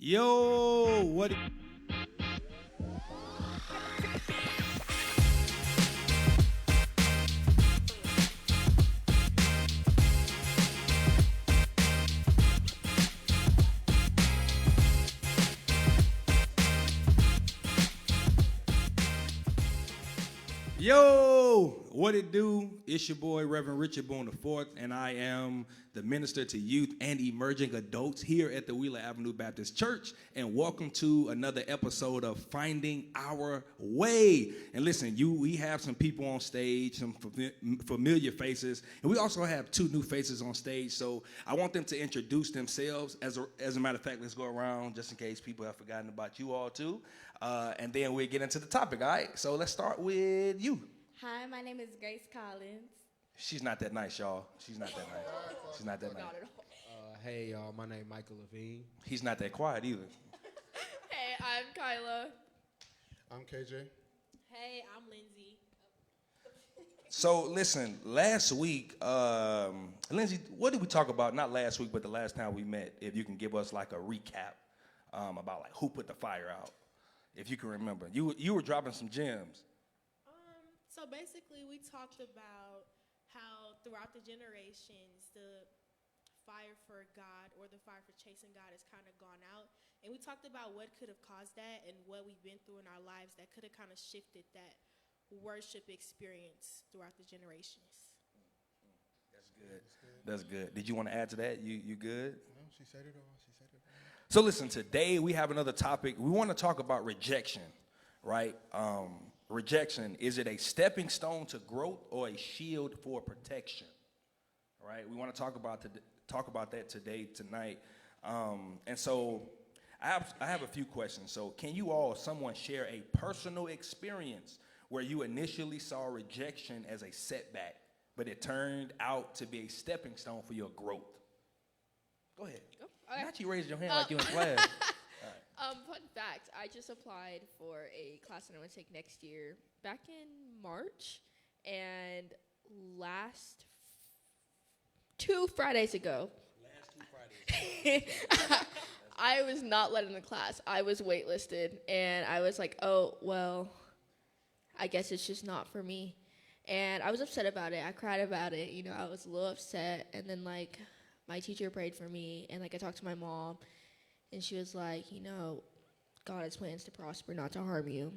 Yo, what? Yo, what it do? It's your boy, Reverend Richard Boone IV, and I am the minister to youth and emerging adults here at the Wheeler Avenue Baptist Church. And welcome to another episode of Finding Our Way. And listen, we have some people on stage, some familiar faces, and we also have two new faces on stage. So I want them to introduce themselves. As a matter of fact, let's go around just in case people have forgotten about you all too. And then we'll get into the topic, all right? So let's start with you. Hi, my name is Grace Collins. She's not that nice, y'all. She's not that nice. She's not that nice. Not at all. Hey, y'all. My name is Michael Levine. He's not that quiet either. Hey, I'm Kyla. I'm KJ. Hey, I'm Lindsay. So listen, last week, Lindsay, what did we talk about? Not last week, but the last time we met. If you can give us like a recap about like who put the fire out, if you can remember. You were dropping some gems. So basically, we talked about how throughout the generations, the fire for God or the fire for chasing God has kind of gone out. And we talked about what could have caused that and what we've been through in our lives that could have kind of shifted that worship experience throughout the generations. That's good. That's good. Did you want to add to that? You good? No, she said it all. She said it all. So listen, today we have another topic. We want to talk about rejection, right? Rejection, is it a stepping stone to growth or a shield for protection? All right, we want to talk about that tonight. And so I have a few questions. So can you all, someone share a personal experience where you initially saw rejection as a setback, but it turned out to be a stepping stone for your growth? Go ahead. Okay. Not you raised your hand like you in class. Fun fact, I just applied for a class that I'm going to take next year back in March, and two Fridays ago, I was not let in the class. I was waitlisted, and I was like, oh, well, I guess it's just not for me. And I was upset about it. I cried about it. You know, I was a little upset, and then, like, my teacher prayed for me, and, like, I talked to my mom, and she was like, you know, God has plans to prosper, not to harm you.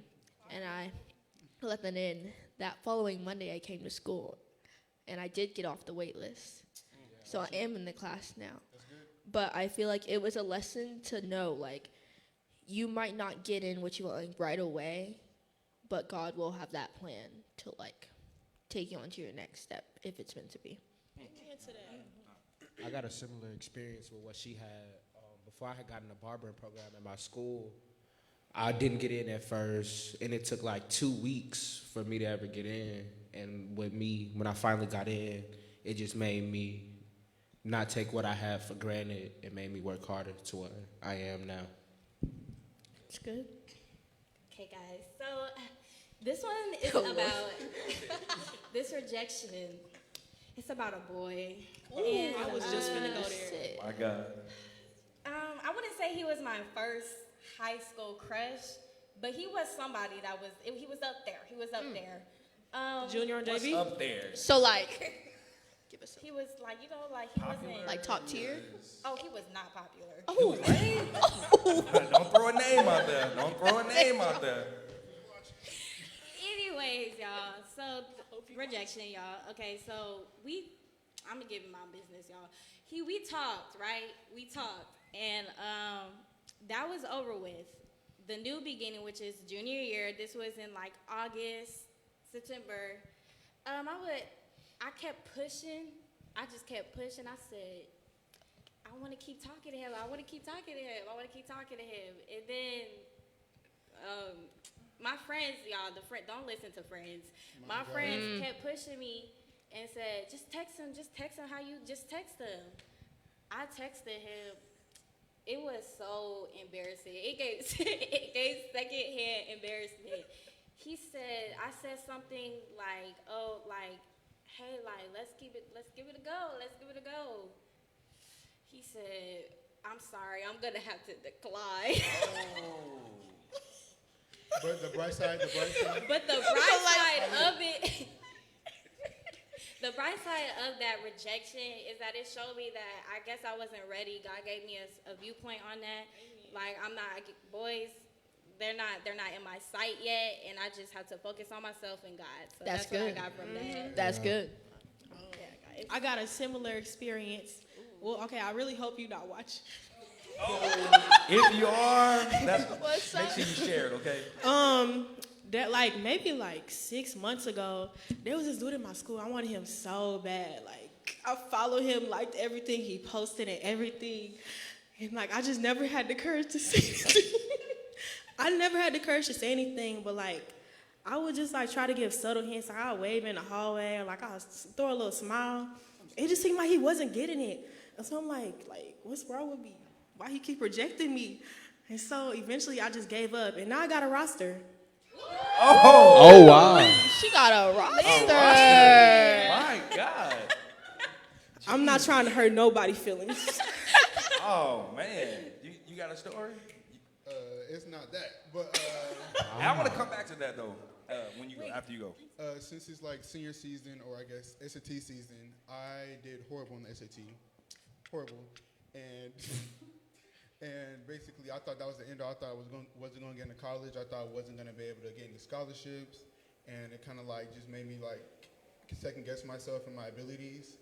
And I let that in. That following Monday, I came to school, and I did get off the wait list. So I am in the class now. But I feel like it was a lesson to know, like, you might not get in what you want like, right away, but God will have that plan to, like, take you on to your next step if it's meant to be. I got a similar experience with what she had. Before I had gotten a barbering program at my school, I didn't get in at first, and it took like 2 weeks for me to ever get in. And when I finally got in, it just made me not take what I had for granted. It made me work harder to where I am now. It's good. Okay, guys. So this one is about this rejection. It's about a boy. And I was just finna go there. My God. I wouldn't say he was my first high school crush, but he was somebody he was up there. He was up there. Junior on What's JV? up there? So, like, give us he was like, you know, like he wasn't like top tier. Oh, he was not popular. Don't throw a name out there. Don't throw a name out there. Anyways, y'all. So rejection, y'all. Okay, so I'm gonna give him my business, y'all. We talked, right? We talked, and that was over with. The new beginning, which is junior year. This was in like August, September. I kept pushing. I just kept pushing. I said, I want to keep talking to him. I want to keep talking to him. I want to keep talking to him. And then my friends, y'all, don't listen to friends. My friends kept pushing me and said, just text him how you just text him. I texted him. It was so embarrassing. It gave secondhand embarrassment. I said something like, oh, like, hey, like, let's give it a go. He said, I'm sorry, I'm gonna have to decline. But the bright side. But the bright side of it, the bright side of that rejection is that it showed me that I guess I wasn't ready. God gave me a viewpoint on that. Like I'm not boys. They're not in my sight yet, and I just have to focus on myself and God. So That's what I good. got from that. That's good. Yeah, guys. I got a similar experience. Well, okay, I really hope you not watch. If you are, make sure you share it, okay? That like maybe like 6 months ago, there was this dude in my school. I wanted him so bad. Like I followed him, liked everything he posted and everything. And like I just never had the courage to say anything. I never had the courage to say anything, but like I would just like try to give subtle hints. Like I would wave in the hallway, or like I would throw a little smile. It just seemed like he wasn't getting it. And so I'm like, what's wrong with me? Why he keep rejecting me? And so eventually I just gave up, and now I got a roster. Oh, wow. She got a roster. My God. I'm not trying to hurt nobody's feelings. Oh, man. You got a story? It's not that, but I want to come back to that, though, when you go, after you go. since it's like senior season, or I guess SAT season, I did horrible on the SAT. Horrible. And and basically I thought that was the end. I thought I wasn't going to get into college. I thought I wasn't going to be able to get any scholarships. And it kind of like just made me like second guess myself and my abilities.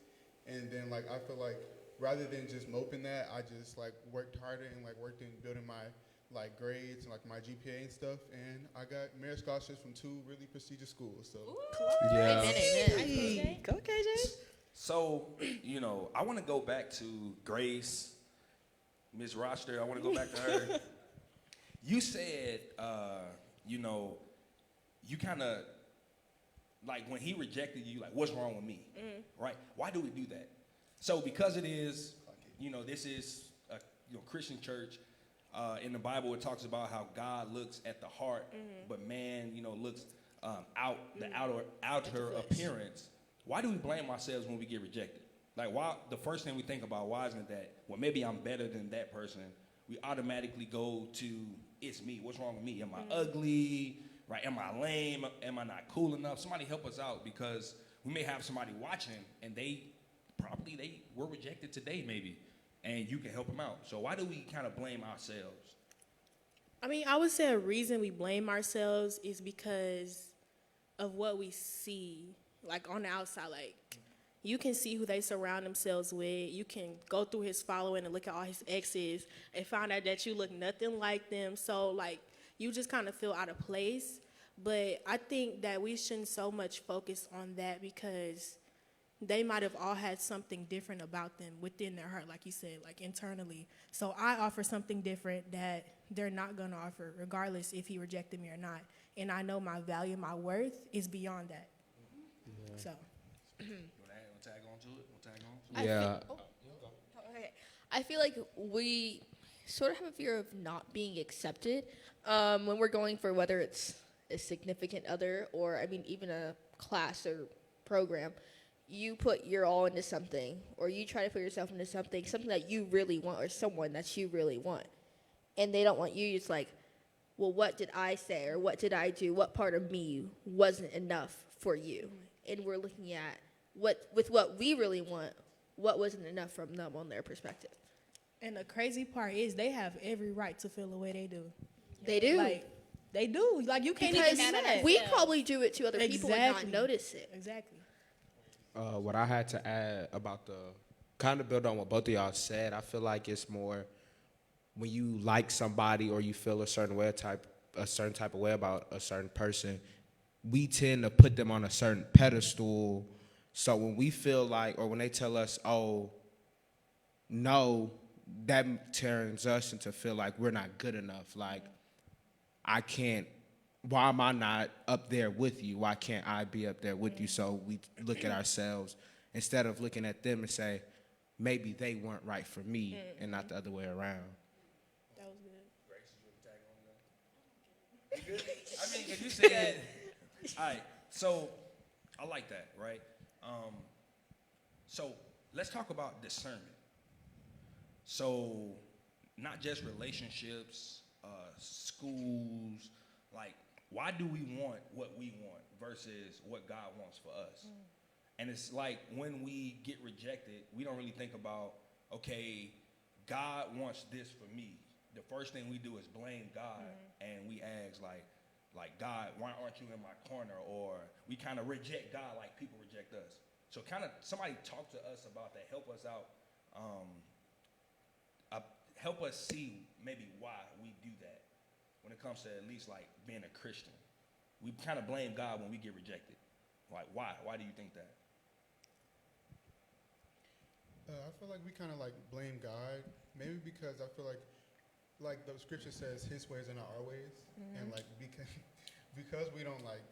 And then like I feel like rather than just moping that, I just like worked harder and like worked in building my like grades and like my GPA and stuff. And I got merit scholarships from 2 really prestigious schools. So Yeah. Amen. Go, KJ. So, I want to go back to Grace, Ms. Roster. I want to go back to her. You said, you kind of, like when he rejected you, like, what's wrong with me, right? Why do we do that? So because it is, this is a Christian church. In the Bible, it talks about how God looks at the heart, but man, looks outer appearance. Why do we blame ourselves when we get rejected? Like, why? The first thing we think about, why isn't that, well, maybe I'm better than that person? We automatically go to, it's me. What's wrong with me? Am I ugly? Right? Am I lame? Am I not cool enough? Somebody help us out, because we may have somebody watching and they were rejected today maybe, and you can help them out. So why do we kind of blame ourselves? I mean, I would say a reason we blame ourselves is because of what we see, like on the outside. Like, you can see who they surround themselves with. You can go through his following and look at all his exes and find out that you look nothing like them. So, like, you just kind of feel out of place. But I think that we shouldn't so much focus on that, because they might have all had something different about them within their heart, like you said, like internally. So I offer something different that they're not going to offer, regardless if he rejected me or not. And I know my value, my worth is beyond that. Yeah. So. You want to tag on to it? Yeah. Okay. I feel like we sort of have a fear of not being accepted when we're going for, whether it's a significant other or, even a class or program. You put your all into something, or you try to put yourself into something that you really want, or someone that you really want, and they don't want you. It's like, well, what did I say, or what did I do? What part of me wasn't enough for you? And we're looking at what we really want, what wasn't enough from them on their perspective. And the crazy part is they have every right to feel the way they do. They do. Like, they do. Like, you can't Because even say. we probably do it to other people and not notice it. Exactly. What I had to add about the kind of build on what both of y'all said, I feel like it's more when you like somebody or you feel a certain type of way about a certain person, we tend to put them on a certain pedestal. So when we feel like, or when they tell us, oh, no, that turns us into feel like we're not good enough. Like, I can't. Why am I not up there with you? Why can't I be up there with you? So we look at ourselves instead of looking at them and say, maybe they weren't right for me and not the other way around. That was good. Grace, you want to tag on that? You good? Because you said, all right, so I like that, right? So let's talk about discernment. So not just relationships, schools, like, why do we want what we want versus what God wants for us? And it's like when we get rejected, we don't really think about, okay, God wants this for me. The first thing we do is blame God, and we ask like God, why aren't you in my corner? Or we kind of reject God like people reject us. So kind of somebody talk to us about that, help us out, help us see maybe why we do that when it comes to at least like being a Christian. We kind of blame God when we get rejected. Like, why? Why do you think that? I feel like we kind of like blame God, maybe because I feel like the scripture says His ways are not our ways, and like because we don't like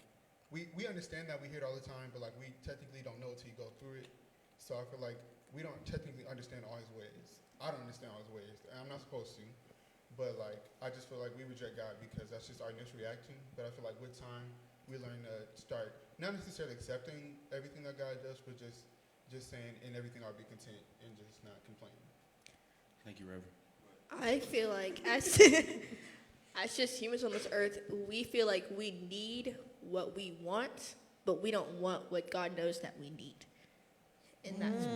we understand that, we hear it all the time, but like we technically don't know it till you go through it. So I feel like we don't technically understand all His ways. I don't understand all His ways, and I'm not supposed to. But like I just feel like we reject God because that's just our initial reaction. But I feel like with time we learn to start not necessarily accepting everything that God does, but just saying in everything I'll be content and just not complaining. Thank you, Reverend. I feel like as just humans on this earth, we feel like we need what we want, but we don't want what God knows that we need. And that's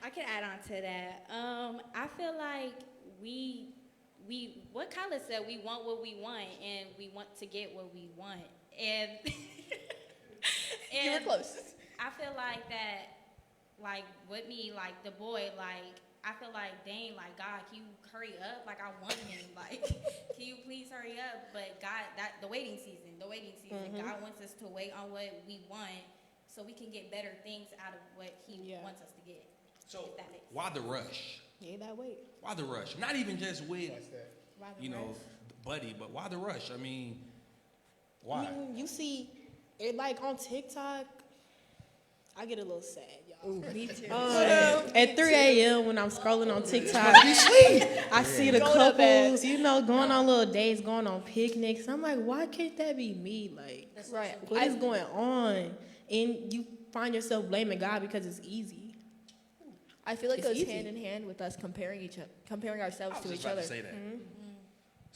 I can add on to that. I feel like we what Kyla said, we want what we want, and we want to get what we want. And you were close. I feel like that, like with me, like the boy, like I feel like, dang, like God, can you hurry up? Like I want him, like can you please hurry up? But God, that the waiting season. God wants us to wait on what we want, so we can get better things out of what He wants us to get. So why the rush? Yeah, that wait. Why the rush? Not even just with, Why the you know, rush? buddy, but why the rush? I mean, why? I mean, you see, it like on TikTok, I get a little sad, y'all. Ooh, me too. At 3 a.m. when I'm scrolling on TikTok, I see the couples, you know, going on little dates, going on picnics. I'm like, why can't that be me? Like, Right. what is going on? And you find yourself blaming God because it's easy. I feel like it It's goes easy. hand in hand with us comparing ourselves I was to just each about other. to say that.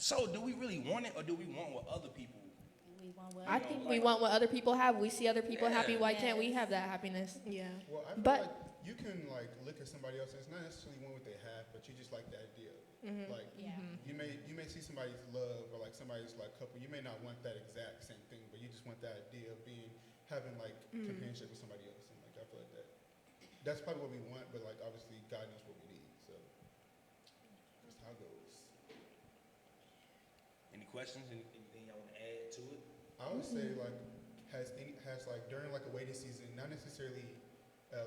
So do we really want it, or do we want what other people? We want what I think we want what other people have. We see other people happy. Why can't we have that happiness? Yeah. Well, I feel But- like you can like look at somebody else and it's not necessarily want what they have, but you just like the idea of it. Like you may see somebody's love or like somebody's like couple. You may not want that exact same thing, but you just want that idea of having like companionship with somebody else. And like I feel like that's probably what we want, but like obviously God knows what we need. So that's how it goes. Any questions? Anything y'all want to add to it? I would say like has like during like a waiting season, not necessarily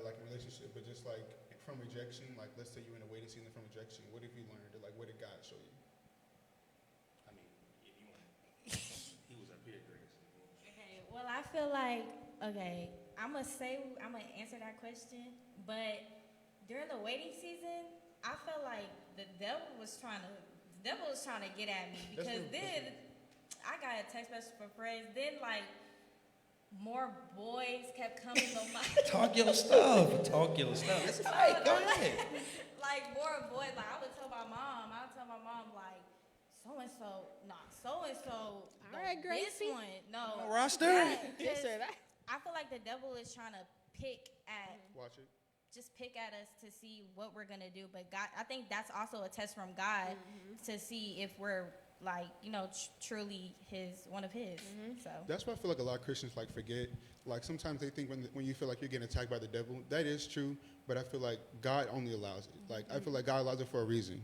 like a relationship, but just like from rejection. Like let's say you're in a waiting season from rejection. What have you learned? Or like what did God show you? I mean, if you want, he was up here, Grace. Okay, well, I feel like, okay, I'm going to answer that question, but during the waiting season, I felt like the devil was trying to get at me, because then I got a text message from friends, then like more boys kept coming on my Talk your stuff. It's right. Go ahead. like more boys, like I would tell my mom, like so-and-so, All right, this Gracie. one, no. Roster? Yes, sir. I feel like the devil is trying to pick at Watch it. just pick at us to see what we're gonna do. But God, I think that's also a test from God to see if we're like, you know, truly one of His. So That's why I feel like a lot of Christians like forget. Like sometimes they think when you feel like you're getting attacked by the devil, that is true. But I feel like God only allows it. Like I feel like God allows it for a reason.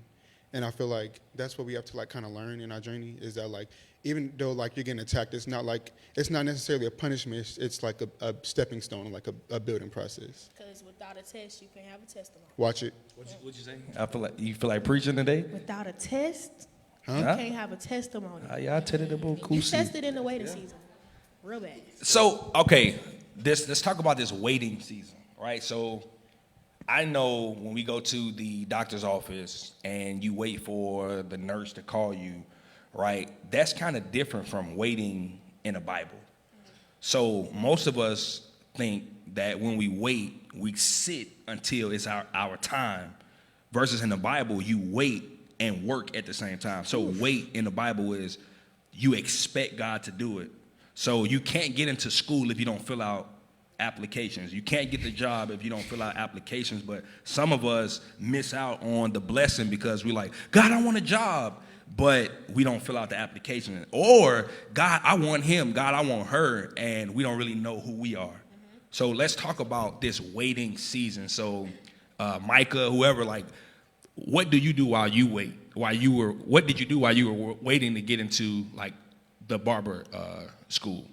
And I feel like that's what we have to like kind of learn in our journey, is that like even though like you're getting attacked, it's not necessarily a punishment. It's like a stepping stone, like a building process. Because without a test, you can't have a testimony. Watch it. What'd you say? I feel like you feel like preaching today. Without a test, Huh? you can't have a testimony. Y'all tell it about You tested in the waiting season. Real bad. So okay, let's talk about this waiting season, right? So I know when we go to the doctor's office and you wait for the nurse to call you, right? That's kind of different from waiting in a Bible. So most of us think that when we wait, we sit until it's our time. Versus in the Bible, you wait and work at the same time. So wait in the Bible is you expect God to do it. So you can't get into school if you don't fill out applications. You can't get the job if you don't fill out applications. But some of us miss out on the blessing because we're like, God, I want a job, but we don't fill out the application. Or, God, I want him, God, I want her, and we don't really know who we are. So let's talk about this waiting season. So Micah, whoever, like, what do you do while you wait? What did you do while you were waiting to get into like the barber school?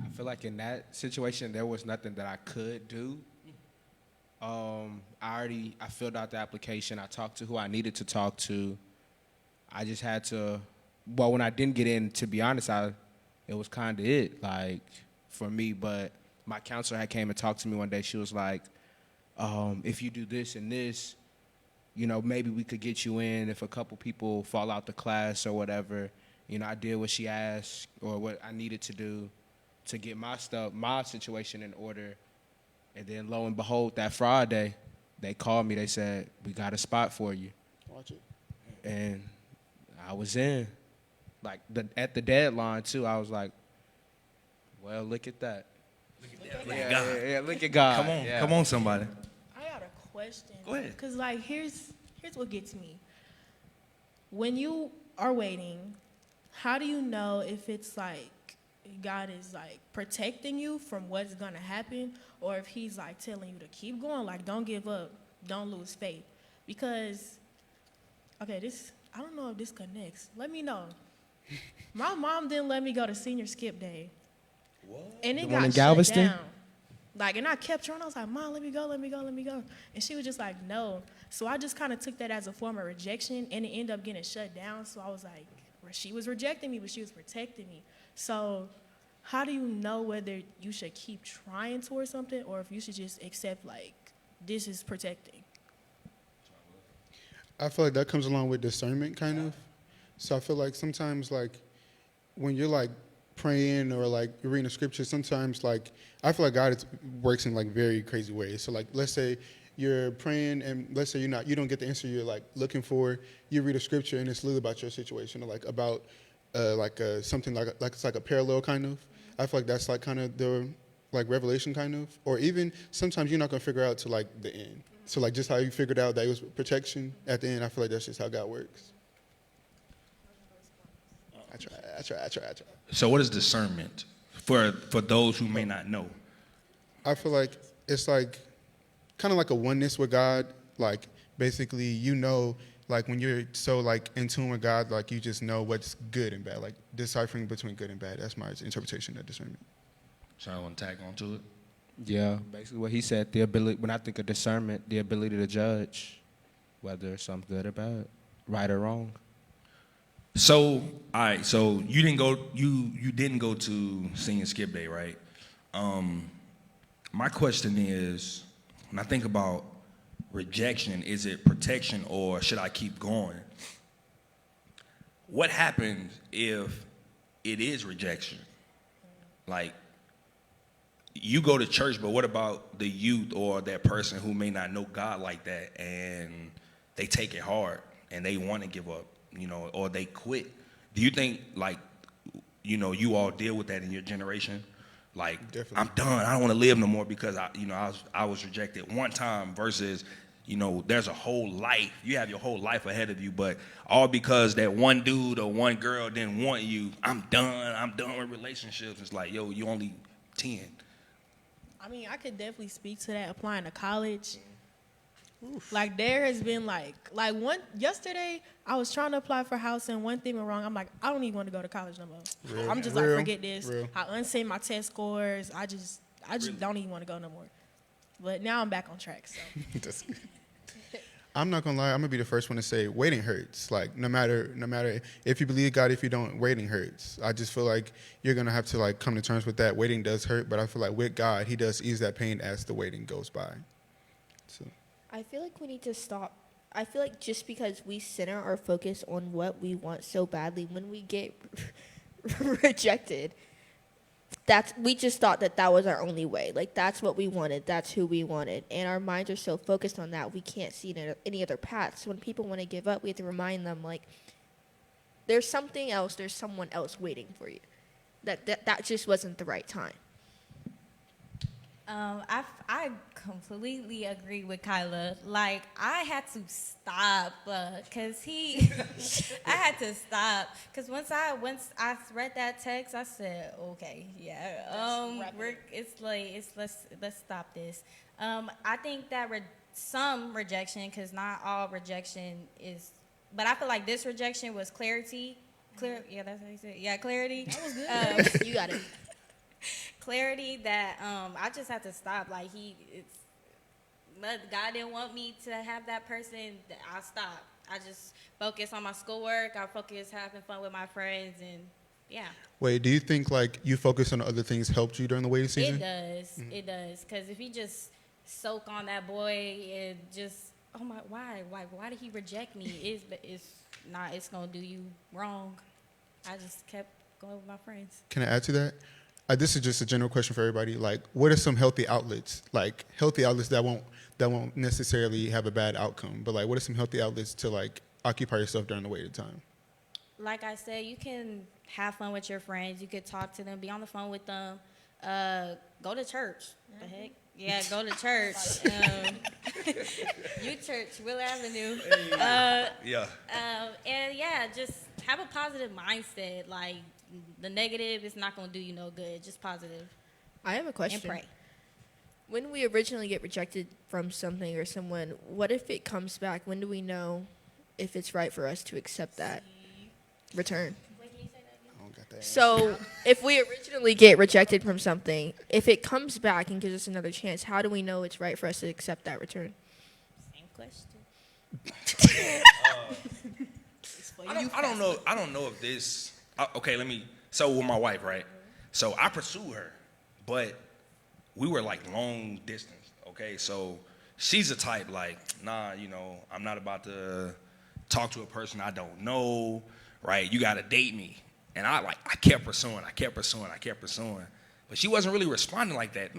I feel like in that situation, there was nothing that I could do. I filled out the application. I talked to who I needed to talk to. I just had to, well, when I didn't get in, to be honest, it was kind of it, like, for me. But my counselor had came and talked to me one day. She was like, if you do this and this, you know, maybe we could get you in if a couple people fall out the class or whatever. You know, I did what she asked or what I needed to do to get my situation in order. And then lo and behold, that Friday, they called me. They said, we got a spot for you. Watch it. And I was in. Like, at the deadline, too, I was like, well, look at that. Look at God. Yeah, look at God. Come on, somebody. I got a question. Go ahead. Cause like here's what gets me. When you are waiting, how do you know if it's like God is like protecting you from what's gonna happen, or if He's like telling you to keep going, like don't give up, don't lose faith? Because, okay, I don't know if this connects. Let me know. My mom didn't let me go to senior skip day. What? And it The one in got shut Galveston? down. Like, and I kept trying. I was like, Mom, let me go. And she was just like, no. So I just kind of took that as a form of rejection, and it ended up getting shut down. So I was like, she was rejecting me, but she was protecting me. So how do you know whether you should keep trying towards something or if you should just accept, like, this is protecting? I feel like that comes along with discernment, kind of. So I feel like sometimes, like, when you're, like, praying or, like, you're reading a scripture, sometimes, like, I feel like God works in, like, very crazy ways. So, like, let's say you're praying and let's say you don't get the answer you're, like, looking for. You read a scripture and it's literally about your situation or, like, about, something like it's like a parallel, kind of. I feel like that's, like, kind of the, like, revelation, kind of. Or even sometimes you're not going to figure out to, like, the end. So, like, just how you figured out that it was protection at the end, I feel like that's just how God works. I try. So what is discernment for those who may not know? I feel like it's like kind of like a oneness with God. Like basically, you know, like when you're so like in tune with God, like you just know what's good and bad, like deciphering between good and bad. That's my interpretation of discernment. So I want to tag on to it. Yeah, basically what he said, the ability, when I think of discernment, the ability to judge whether something good or bad, right or wrong. So, all right. So you didn't go to senior skip day, right? My question is, when I think about rejection, is it protection or should I keep going? What happens if it is rejection? Like, you go to church, but what about the youth or that person who may not know God like that and they take it hard and they want to give up? You know, or they quit. Do you think, like, you know, you all deal with that in your generation? Like, Definitely. I'm done. I don't want to live no more because I was rejected one time versus, you know, there's a whole life. You have your whole life ahead of you, but all because that one dude or one girl didn't want you. I'm done with relationships. It's like, yo, you only 10. I mean, I could definitely speak to that applying to college. Like there has been yesterday I was trying to apply for house and one thing went wrong. I'm like, I don't even want to go to college no more. I'm just like, forget this. I unsent my test scores. I just don't even want to go no more. But now I'm back on track. So That's good. I'm not gonna lie. I'm gonna be the first one to say waiting hurts. Like no matter if you believe God, if you don't, waiting hurts. I just feel like you're gonna have to like come to terms with that. Waiting does hurt, but I feel like with God, He does ease that pain as the waiting goes by. So. I feel like we need to stop. I feel like just because we center our focus on what we want so badly, when we get rejected, we just thought that was our only way. Like, that's what we wanted. That's who we wanted. And our minds are so focused on that, we can't see any other paths. When people want to give up, we have to remind them, like, there's something else. There's someone else waiting for you. That just wasn't the right time. I completely agree with Kyla. Like, I had to stop because I had to stop because once I read that text, I said, okay, yeah, it's late. Let's stop this. I think that some rejection, because not all rejection is, but I feel like this rejection was clarity. Yeah, that's how you say it. Yeah, clarity. That was good. You got it. Clarity that I just had to stop. Like, God didn't want me to have that person. I stopped. I just focus on my schoolwork. I focus having fun with my friends, and yeah. Wait, do you think like you focus on other things helped you during the waiting season? It does. Mm-hmm. It does. Because if you just soak on that boy and just, oh my, why did he reject me? It's gonna do you wrong. I just kept going with my friends. Can I add to that? This is just a general question for everybody. Like, what are some healthy outlets? Like, healthy outlets that won't necessarily have a bad outcome, but like, what are some healthy outlets to like occupy yourself during the waiting time? Like I said, you can have fun with your friends. You could talk to them, be on the phone with them. Go to church. The heck? Yeah, go to church. Youth church, Wheeler Avenue. Yeah. And yeah, just have a positive mindset. Like, the negative is not going to do you no good. Just positive. I have a question. And pray. When we originally get rejected from something or someone, what if it comes back? When do we know if it's right for us to accept that return? I don't got that. So if we originally get rejected from something, if it comes back and gives us another chance, how do we know it's right for us to accept that return? Same question. I don't know if this. Okay, so with my wife, right? So I pursued her, but we were like long distance, okay? So she's a type like, nah, I'm not about to talk to a person I don't know, right? You got to date me. And I kept pursuing. But she wasn't really responding like that,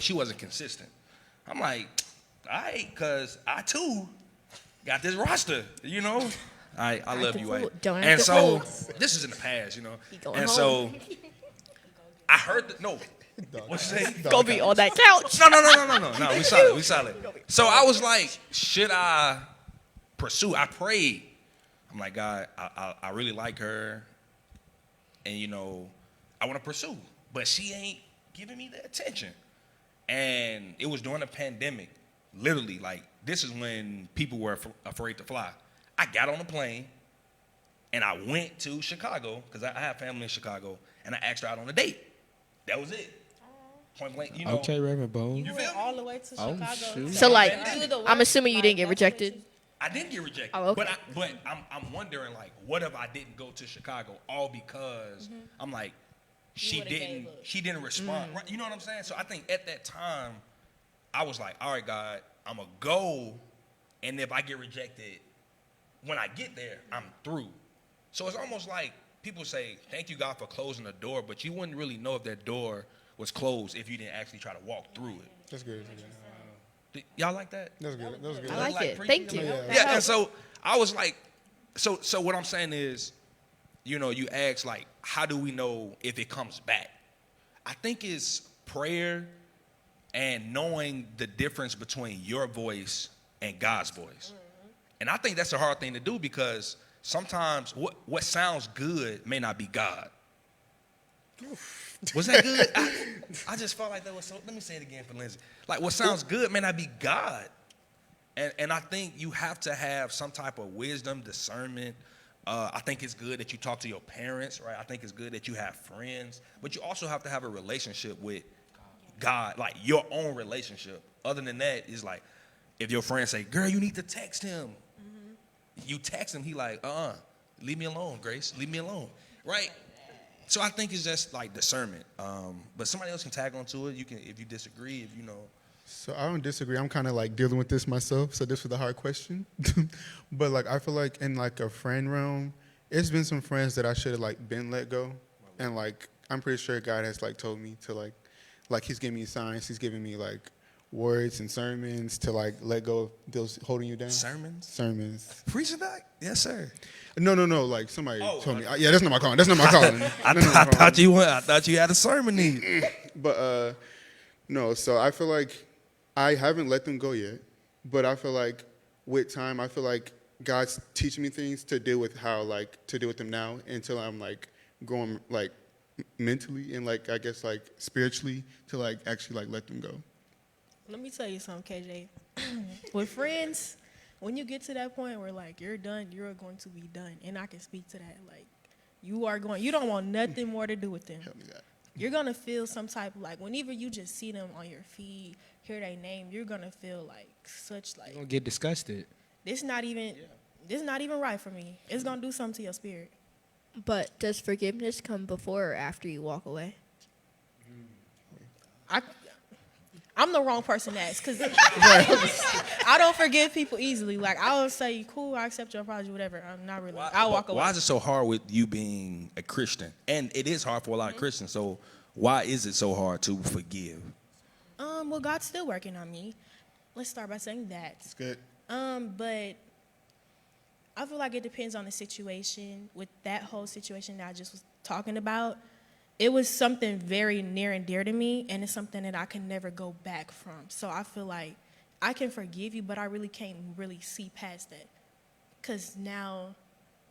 she wasn't consistent. I'm like, all right, because I too got this roster, I love you, right? And so this is in the past, And so I heard what's you say? Go be on that couch. No, we solid. So I was like, should I pursue? I prayed. I'm like, God, I really like her, and I want to pursue, but she ain't giving me the attention. And it was during the pandemic, literally. Like, this is when people were afraid to fly. I got on a plane, and I went to Chicago, because I have family in Chicago, and I asked her out on a date. That was it. Point blank, Okay, Reverend Bone. You went all the way to Chicago. Shoot. So, like, I'm assuming you didn't get rejected. I didn't get rejected. Oh, okay. But I'm wondering, like, what if I didn't go to Chicago all because I'm like, she didn't respond. Right? You know what I'm saying? So I think at that time, I was like, all right, God, I'm going to go, and if I get rejected, when I get there, I'm through. So it's almost like people say, thank you, God, for closing the door, but you wouldn't really know if that door was closed if you didn't actually try to walk through it. That's good. Y'all like that? That's good. I like it. Thank you. Yeah, and so I was like, so what I'm saying is, you ask, like, how do we know if it comes back? I think it's prayer and knowing the difference between your voice and God's voice. And I think that's a hard thing to do because sometimes what sounds good may not be God. Was that good? I just felt like that was so. Let me say it again for Lindsay. Like, what sounds good may not be God. And I think you have to have some type of wisdom, discernment. I think it's good that you talk to your parents, right? I think it's good that you have friends. But you also have to have a relationship with God, like your own relationship. Other than that, it's like, if your friends say, girl, you need to text him. You text him, he like, leave me alone, Grace. Leave me alone, right? So I think it's just like discernment. But somebody else can tag onto it. You can, if you disagree, if you know. So I don't disagree. I'm kind of like dealing with this myself. So this was a hard question. But like, I feel like in like a friend realm, it's been some friends that I should have like been let go. And like, I'm pretty sure God has like told me to like He's giving me signs. He's giving me like words and sermons to like let go of those holding you down. Sermons. Preaching that? Yes, sir. No. Like somebody told me. Yeah, that's not my calling. That's not my calling. I thought you had a sermon need. But no. So I feel like I haven't let them go yet. But I feel like with time, I feel like God's teaching me things to deal with to deal with them now until I'm like growing like mentally and like I guess like spiritually to like actually like let them go. Let me tell you something, KJ. With friends, when you get to that point where like you're done, you're going to be done, and I can speak to that. Like you don't want nothing more to do with them. Help me God. You're gonna feel some type of like whenever you just see them on your feed, hear their name, you're gonna feel like such like You're gonna get disgusted. this not even right for me. It's gonna do something to your spirit. But does forgiveness come before or after you walk away? I'm the wrong person to ask because I don't forgive people easily. Like I will say, cool, I accept your apology, whatever. I'm not really. I'll walk away. Why is it so hard with you being a Christian? And it is hard for a lot of Christians. So why is it so hard to forgive? Well, God's still working on me. Let's start by saying that. It's good. But I feel like it depends on the situation. With that whole situation that I just was talking about, it was something very near and dear to me, and it's something that I can never go back from. So I feel like I can forgive you, but I really can't really see past that. Because now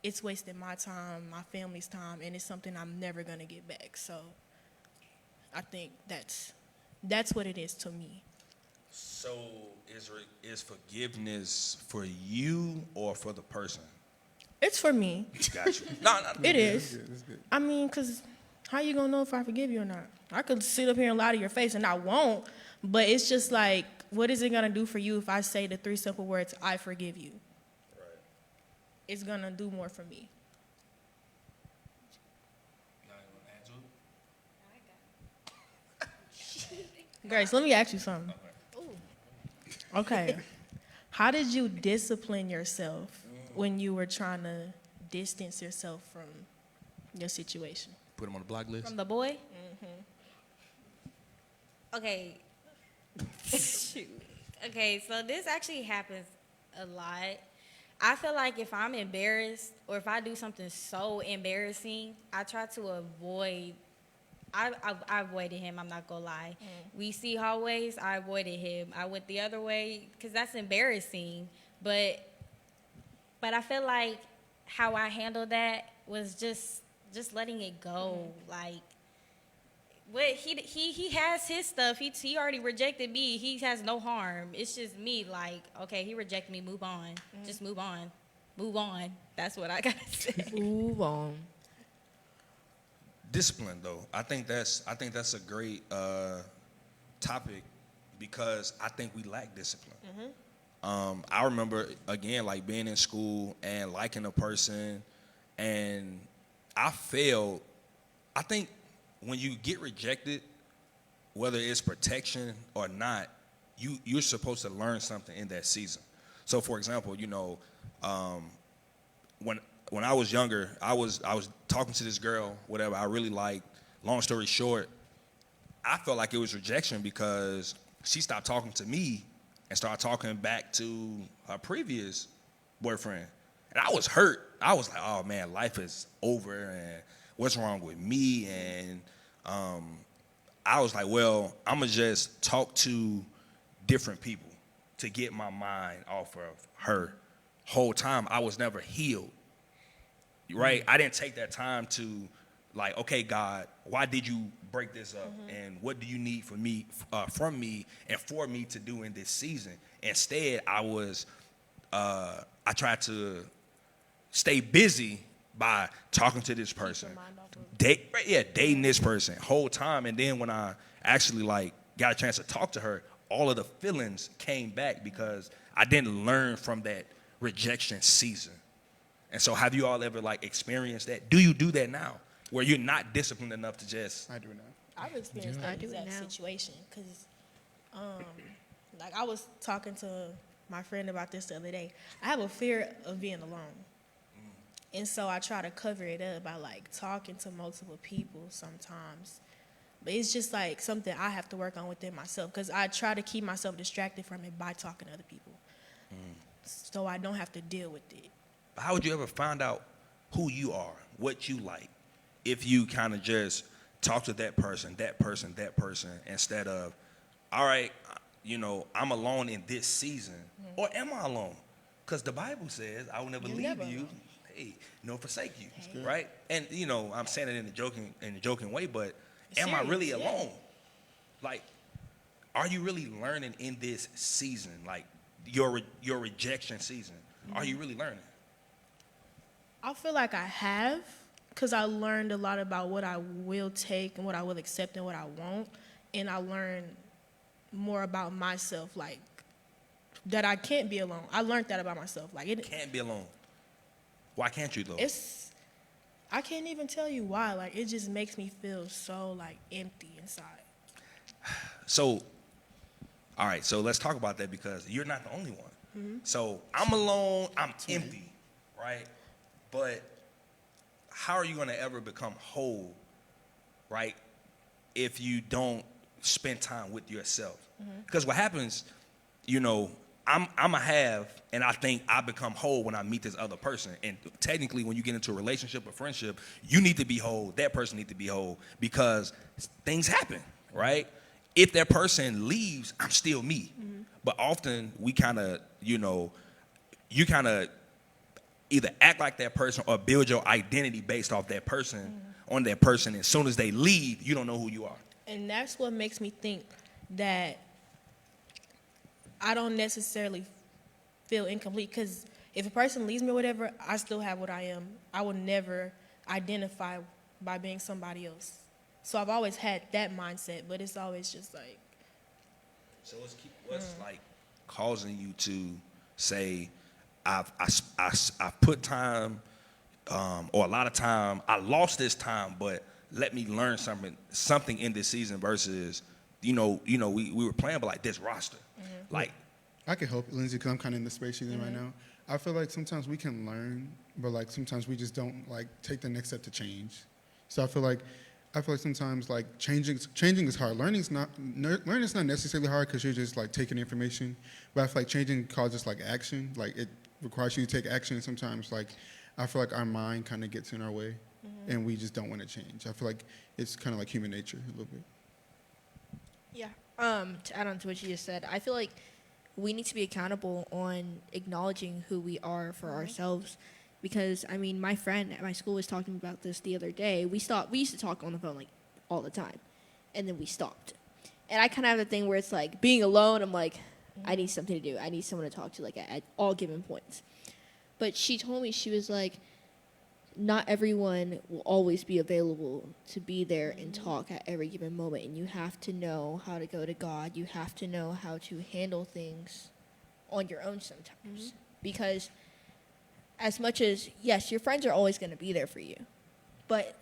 it's wasting my time, my family's time, and it's something I'm never going to get back. So I think that's what it is to me. So is forgiveness for you or for the person? It's for me. Got you. No. It is. That's good. I mean, because how you going to know if I forgive you or not? I could sit up here and lie to your face, and I won't. But it's just like, what is it going to do for you if I say the 3 simple words, I forgive you? Right. It's going to do more for me. Grace, let me ask you something. Okay. How did you discipline yourself when you were trying to distance yourself from your situation? Put him on the block list. From the boy? Okay. Shoot. Okay, so this actually happens a lot. I feel like if I'm embarrassed or if I do something so embarrassing, I try to avoid. I avoided him, I'm not gonna lie. We see hallways, I avoided him. I went the other way because that's embarrassing. But I feel like how I handled that was just letting it go. Like, what he has his stuff. He already rejected me. He has no harm. It's just me. Like, okay, he rejected me. Move on. Just move on. Move on. That's what I gotta say. Move on. Discipline, though, I think that's a great topic because I think we lack discipline. I remember again like being in school and liking a person, and I failed. I think when you get rejected, whether it's protection or not, you're supposed to learn something in that season. So, for example, when I was younger, I was talking to this girl, whatever, I really liked. Long story short, I felt like it was rejection because she stopped talking to me and started talking back to her previous boyfriend. And I was hurt. I was like, oh, man, life is over, and what's wrong with me? And I was like, well, I'm going to just talk to different people to get my mind off of her. Whole time, I was never healed. Right? I didn't take that time to, like, okay, God, why did you break this up? And what do you need from me and for me to do in this season? Instead, I tried to stay busy by talking to this person, dating this person whole time. And then when I actually like got a chance to talk to her, all of the feelings came back because I didn't learn from that rejection season. And so have you all ever like experienced that? Do you do that now where you're not disciplined enough to just? I do now. I've experienced that exact situation because, like I was talking to my friend about this the other day. I have a fear of being alone. And so I try to cover it up by like talking to multiple people sometimes. But it's just like something I have to work on within myself because I try to keep myself distracted from it by talking to other people. So I don't have to deal with it. How would you ever find out who you are, what you like, if you kind of just talk to that person, instead of, all right, I'm alone in this season, or am I alone? Because the Bible says, I will never leave never you, alone. nor forsake you, right? And, I'm saying it in a joking way, but am I Serious, really yeah. alone? Like, are you really learning in this season, like your rejection season? Are you really learning? I feel like I have because I learned a lot about what I will take and what I will accept and what I won't. And I learned more about myself, like that I can't be alone. I learned that about myself. Like it Can't be alone. Why can't you though? I can't even tell you why. Like it just makes me feel so like empty inside. So, all right, so let's talk about that because you're not the only one. So I'm alone, I'm empty, right? But how are you going to ever become whole, right, if you don't spend time with yourself? Because what happens, I'm a have, and I think I become whole when I meet this other person. And technically, when you get into a relationship or friendship, you need to be whole. That person needs to be whole because things happen, right? If that person leaves, I'm still me. But often we kind of, you kind of either act like that person or build your identity based off that person, on that person. As soon as they leave, you don't know who you are. And that's what makes me think that I don't necessarily feel incomplete because if a person leaves me or whatever, I still have what I am. I will never identify by being somebody else. So I've always had that mindset, but it's always just like. So what's like causing you to say, I've put time, or a lot of time, I lost this time, but let me learn something in this season versus, we were playing, but like this roster, like. I can help Lindsay because I'm kind of in the space she's in right now. I feel like sometimes we can learn, but like sometimes we just don't like take the next step to change. So I feel like sometimes like changing is hard. Learning's not necessarily hard because you're just like taking information. But I feel like changing causes like action. Like it requires you to take action. And sometimes like I feel like our mind kind of gets in our way, and we just don't want to change. I feel like it's kind of like human nature a little bit. Yeah. To add on to what you just said, I feel like we need to be accountable on acknowledging who we are for ourselves. Because, I mean, my friend at my school was talking about this the other day. We used to talk on the phone, like, all the time. And then we stopped. And I kind of have the thing where it's, like, being alone, I'm like, I need something to do. I need someone to talk to, like, at all given points. But she told me, she was like, not everyone will always be available to be there and talk at every given moment. And you have to know how to go to God. You have to know how to handle things on your own sometimes. Because as much as, yes, your friends are always going to be there for you, but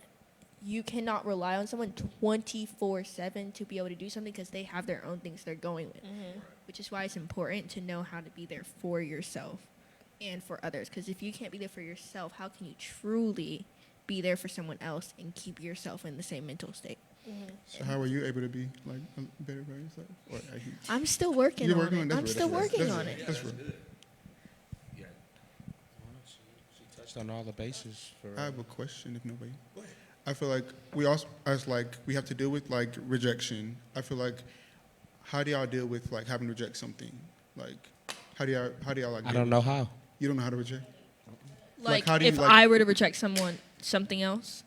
you cannot rely on someone 24/7 to be able to do something because they have their own things they're going with, which is why it's important to know how to be there for yourself and for others. Because if you can't be there for yourself, how can you truly be there for someone else and keep yourself in the same mental state? So how are you able to be like better by yourself? Or, I'm still working You're on working it. on it. I'm still working on it. That's real. She touched on all the bases for. I have a question, if nobody. I feel like we also, as like, we have to deal with like rejection. I feel like, how do y'all deal with like having to reject something? Like, how do y'all like? I don't know how. You don't know how to reject? Like, how do you, if like- I were to reject something else.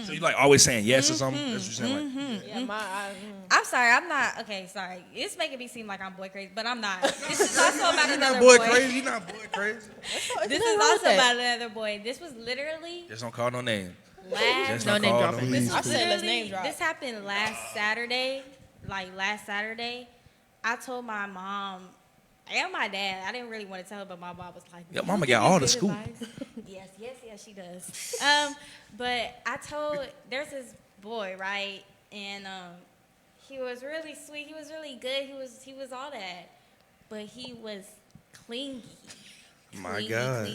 So you like always saying yes or something? That's what you're saying, Yeah, I'm sorry, I'm not. Okay, sorry. It's making me seem like I'm boy crazy, but I'm not. This is also about You're another not boy boy. crazy. You're not boy crazy. This is also about another boy. This was literally Just don't call no name. last. Just No don't name call dropping. name. I said let's Literally, name drop. this happened last Saturday. I told my mom and my dad. I didn't really want to tell her, but my mom was like, Your mama "You got give all me the good scoop." advice." Yes, she does. But I told there's this boy, right, and he was really sweet. He was really good. He was all that, but he was clingy. My clingy, God.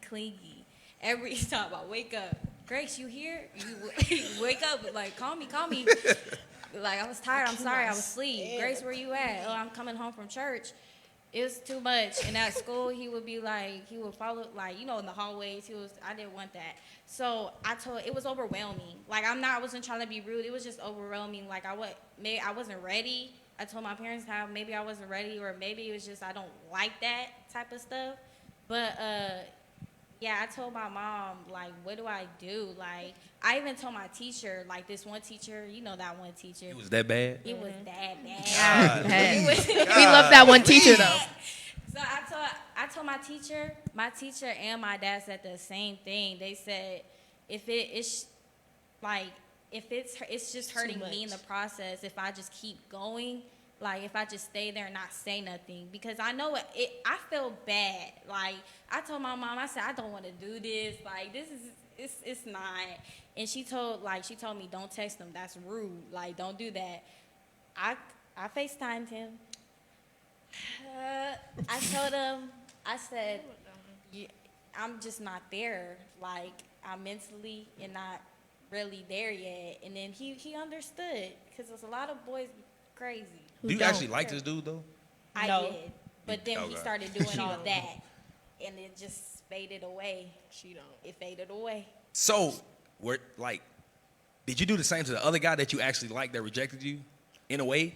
clingy. Every time I wake up, Grace, you here? You wake up, like, call me. Like, I was tired. I'm sorry. I was asleep. Grace, where you at? Oh, I'm coming home from church. It was too much. And at school, he would be like, he would follow, like, in the hallways. I didn't want that. So it was overwhelming. Like, I wasn't trying to be rude. It was just overwhelming. Like, maybe I wasn't ready. I told my parents how maybe I wasn't ready, or maybe it was just I don't like that type of stuff. But, yeah, I told my mom, like, what do I do? Like, I even told my teacher, like, this one teacher, that one teacher. It was that bad? It was that bad. We love that one teacher though. So I told my teacher and my dad said the same thing. They said it's just hurting me in the process if I just keep going, like if I just stay there and not say nothing, because I know I feel bad. Like I told my mom, I said I don't want to do this. Like it's not. And she told me don't text him. That's rude. Like don't do that. I FaceTimed him. I told him, I said, I'm just not there. Like, I'm mentally and not really there yet. And then he understood, because there's a lot of boys crazy. Do you actually like this dude, though? I did. But then he Okay. started doing all that, and it just faded away. It faded away. So, did you do the same to the other guy that you actually liked that rejected you, in a way?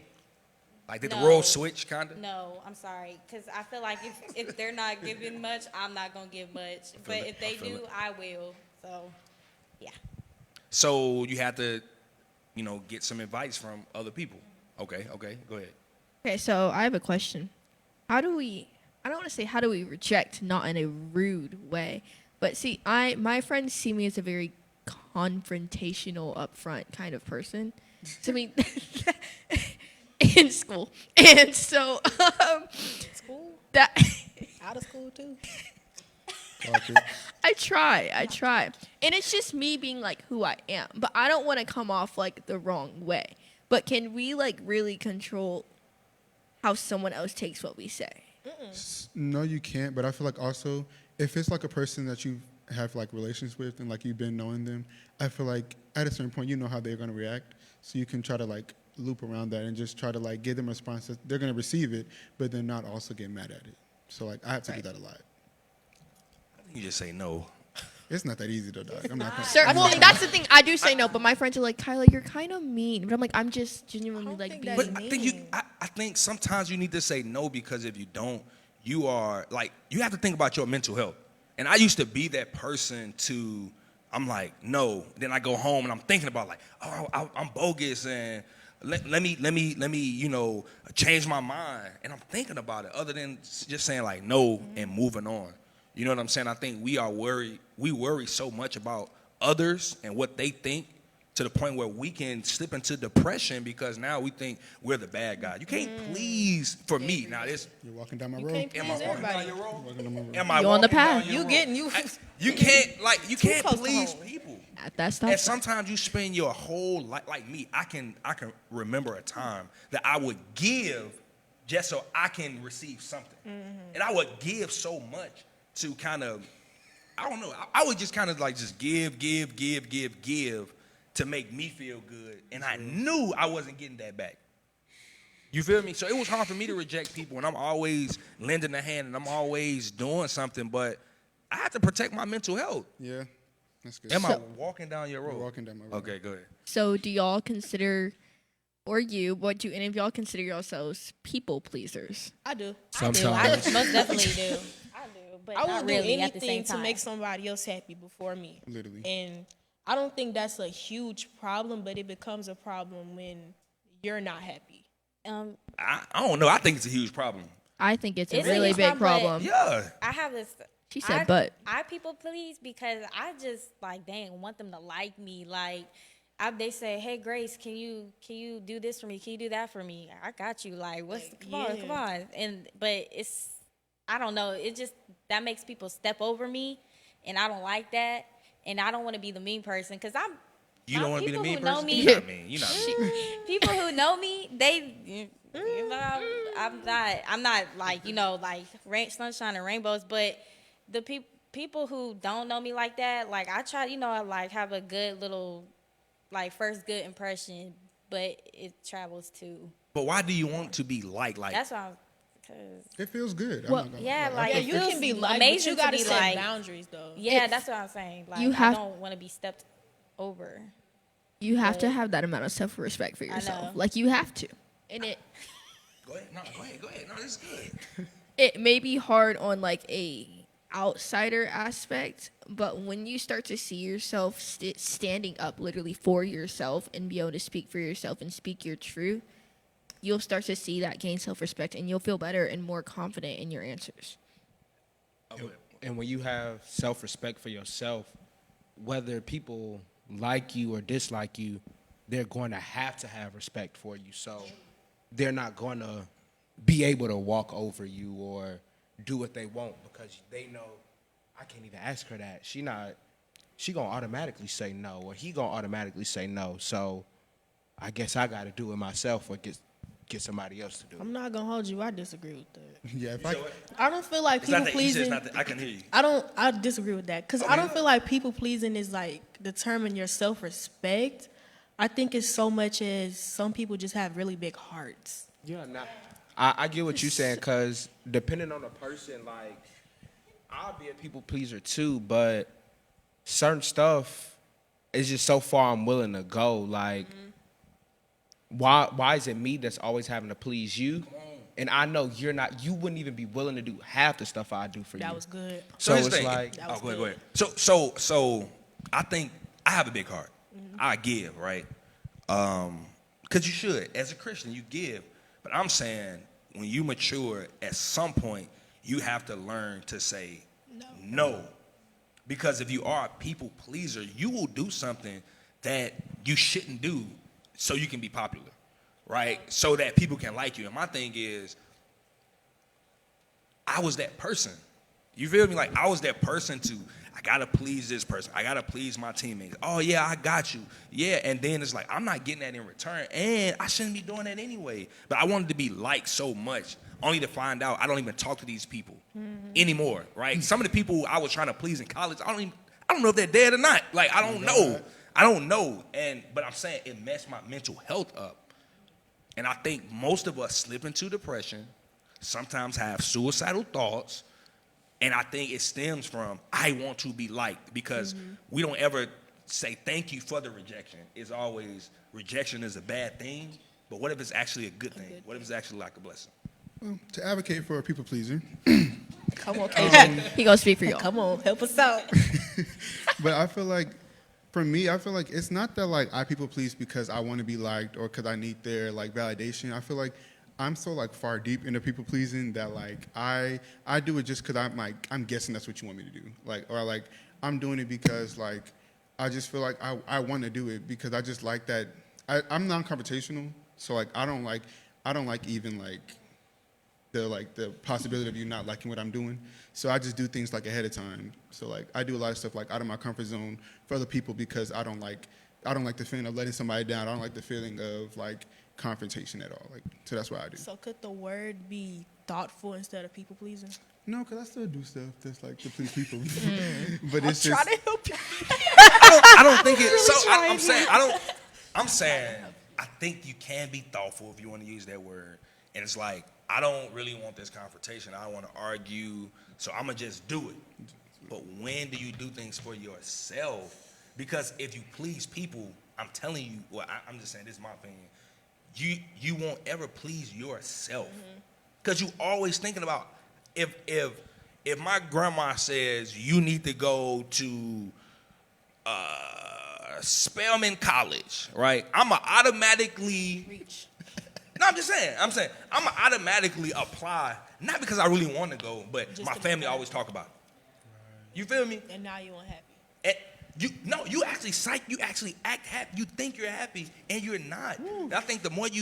Like, did the No. world switch, kind of? No, I'm sorry, because I feel like if they're not giving much, I'm not going to give much. But if they do, I will. So, yeah. So, you had to, get some advice from other people. Okay, go ahead. Okay, so I have a question. I don't want to say how do we reject, not in a rude way, but see, my friends see me as a very confrontational, upfront kind of person. So I mean, in school, and so School? that Out of school too? I try, and it's just me being like who I am, but I don't want to come off like the wrong way. But can we like really control how someone else takes what we say? No, you can't. But I feel like also, if it's like a person that you have like relations with and like you've been knowing them, I feel like at a certain point you know how they're gonna react, so you can try to like loop around that and just try to like give them a response that they're gonna receive it, but then not also get mad at it. So like I have to do that a lot. You just say no. It's not that easy though, dog. I'm not. Well, that's the thing. I do say no, but my friends are like, Kyla, you're kind of mean. But I'm like, I'm just genuinely like being. But I think sometimes you need to say no, because if you don't, you are like, you have to think about your mental health. And I used to be that person I'm like, no. Then I go home and I'm thinking about like, oh, I'm bogus and let me, change my mind. And I'm thinking about it other than just saying like no and moving on. You know what I'm saying? I think we worry so much about others and what they think, to the point where we can slip into depression because now we think we're the bad guy. You can't please, for me, now this. You're walking down my road. Am I walking down your road? Am You're on the path. You can't please people. That's And not. sometimes you spend your whole life, like me, I can remember a time that I would give just so I can receive something. And I would give so much to kind of, I don't know, I would just kind of like just give to make me feel good. And I knew I wasn't getting that back. You feel me? So it was hard for me to reject people, and I'm always lending a hand and I'm always doing something, but I have to protect my mental health. Yeah, that's good. Am I walking down your road? You're walking down my road. Okay, go ahead. So do y'all consider, or what do any of y'all consider yourselves people pleasers? I do. Sometimes. I most definitely do. I do, but I not would do really at the same anything to time. make somebody else happy before me. Literally. And I don't think that's a huge problem, but it becomes a problem when you're not happy. I don't know. I think it's a huge problem. I think it's a It's a really huge big problem, problem. Yeah. I have this. She said, but. I people please because I just like dang want them to like me. Like they say, hey Grace, can you do this for me? Can you do that for me? I got you. Like come on. But it's I don't know. It just that makes people step over me, and I don't like that. And I don't want to be the mean person because You don't want to be the mean person? Me, You're not mean. You're not mean. people who know me, You know, I'm not like, like sunshine and rainbows, but the people who don't know me like that, like I try, like have a good little, like first good impression, but it travels too. But why do you want to be liked? Like, That's why. Cause It feels good. Well, I'm not gonna yeah, lie. like, I it feel You feels can be like, but amazing you to gotta be set like- boundaries though. Yeah, that's what I'm saying. Like, You have- I don't want to be stepped over. You have to But- have that amount of self-respect for I yourself. know. Like you have to. And go ahead. No, go ahead. No, this is good. it may be hard on like a outsider aspect, but when you start to see yourself standing up literally for yourself and be able to speak for yourself and speak your truth, you'll start to see that gain self-respect and you'll feel better and more confident in your answers. And when you have self-respect for yourself, whether people like you or dislike you, they're going to have respect for you. So they're not going to be able to walk over you or do what they want because they know I can't even ask her that. She going to automatically say no, or he going to automatically say no. So I guess I got to do it myself or get somebody else to do it. I'm not gonna hold you. I disagree with that. Yeah, if I don't feel like It's not people that easy. It's pleasing. not that, I can hear you. I disagree with that because I don't feel like people pleasing is like determine your self respect. I think it's so much as some people just have really big hearts. Yeah, nah. I get what you're saying because depending on the person, like, I'll be a people pleaser too, but certain stuff is just so far I'm willing to go. Like, why is it me that's always having to please you? And I know you wouldn't even be willing to do half the stuff I do for you. That was good. So here's it's the thing. like, That was Go ahead, good. go ahead. So I think I have a big heart. I give, right? Because you should. As a Christian, you give. But I'm saying when you mature, at some point, you have to learn to say no. Because if you are a people pleaser, you will do something that you shouldn't do so you can be popular, right? So that people can like you. And my thing is, I was that person. You feel me? Like, I was that person I gotta please this person. I gotta please my teammates. Oh, yeah, I got you. Yeah, and then it's like, I'm not getting that in return, and I shouldn't be doing that anyway. But I wanted to be liked so much, only to find out I don't even talk to these people anymore, right? Some of the people I was trying to please in college, I don't know if they're dead or not. Like, I don't know. I don't know. But I'm saying it messed my mental health up. And I think most of us slip into depression, sometimes have suicidal thoughts, and I think it stems from, I want to be liked, because we don't ever say thank you for the rejection. It's always, rejection is a bad thing, but what if it's actually a good thing? What if it's actually like a blessing? Well, to advocate for a people pleaser, Come on, KJ. He gonna speak for y'all. Come on, help us out. but I feel like, for me, I feel like it's not that like I people please because I want to be liked or because I need their like validation. I feel like I'm so like far deep into people pleasing that like I do it just because I'm guessing that's what you want me to do. Like, or like I'm doing it because like I just feel like I want to do it because I just like that. I'm non-confrontational, so like I don't like even like the possibility of you not liking what I'm doing. So I just do things like ahead of time. So like I do a lot of stuff like out of my comfort zone for other people because I don't like the feeling of letting somebody down. I don't like the feeling of like confrontation at all. Like, so that's what I do. So could the word be thoughtful instead of people pleasing? No, because I still do stuff that's like to please people. But it's just Try to help you. I don't think it. I'm saying I think you can be thoughtful if you want to use that word. And it's like, I don't really want this confrontation. I don't want to argue, so I'm gonna just do it. But when do you do things for yourself? Because if you please people, I'm telling you, well, I'm just saying, this is my opinion. You won't ever please yourself, because you always thinking about if my grandma says you need to go to Spelman College, right? I'ma automatically Reach. No, I'm saying I'ma automatically apply, not because I really want to go, but Just my to family apply. always talk about it. You feel me? And now you unhappy. And you actually act happy. You think you're happy, and you're not. And I think the more if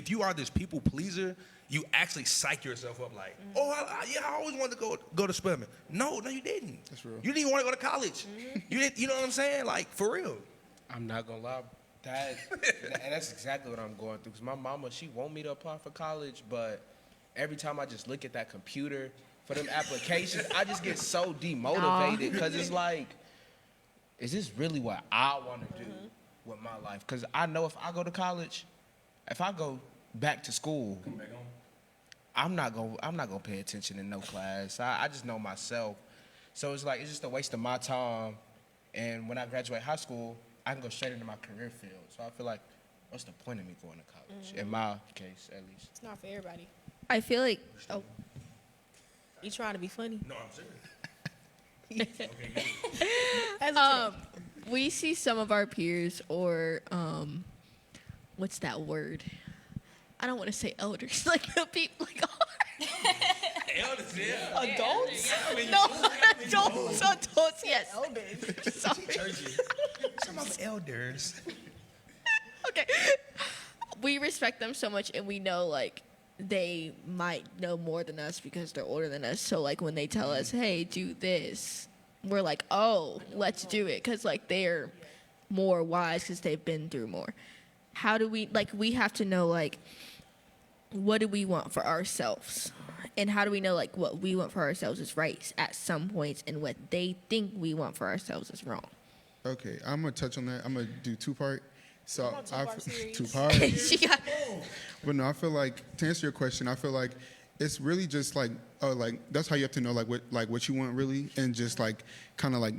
you are this people pleaser, you actually psych yourself up like, I always wanted to go to Spelman. No, you didn't. That's real. You didn't even want to go to college. You know what I'm saying? Like, for real. I'm not gonna lie, That's exactly what I'm going through. Cause my mama, she want me to apply for college, but every time I just look at that computer for them applications, I just get so demotivated. Cause it's like, is this really what I want to do with my life? Cause I know if I go to college, if I go back to school, I'm not gonna pay attention in no class. I just know myself. So it's like, it's just a waste of my time. And when I graduate high school, I can go straight into my career field. So I feel like, what's the point of me going to college? In my case, at least. It's not for everybody. I feel like You trying to be funny? No, I'm serious. we see some of our peers or what's that word? I don't want to say elders, like the people like Elders, yeah. Adults? no adults, yes. Elders. Sorry. Churchy. Some of elders. Okay. We respect them so much, and we know like they might know more than us because they're older than us. So like when they tell us, "Hey, do this," we're like, "Oh, let's do it," because like they're more wise because they've been through more. How do we like? We have to know like what do we want for ourselves, and how do we know like what we want for ourselves is right at some points, and what they think we want for ourselves is wrong. Okay, I'm gonna touch on that. I'm gonna do two-part. So on, two-part series. two-part. She got But no, I feel like to answer your question, I feel like it's really just like that's how you have to know what you want really, and just like kind of like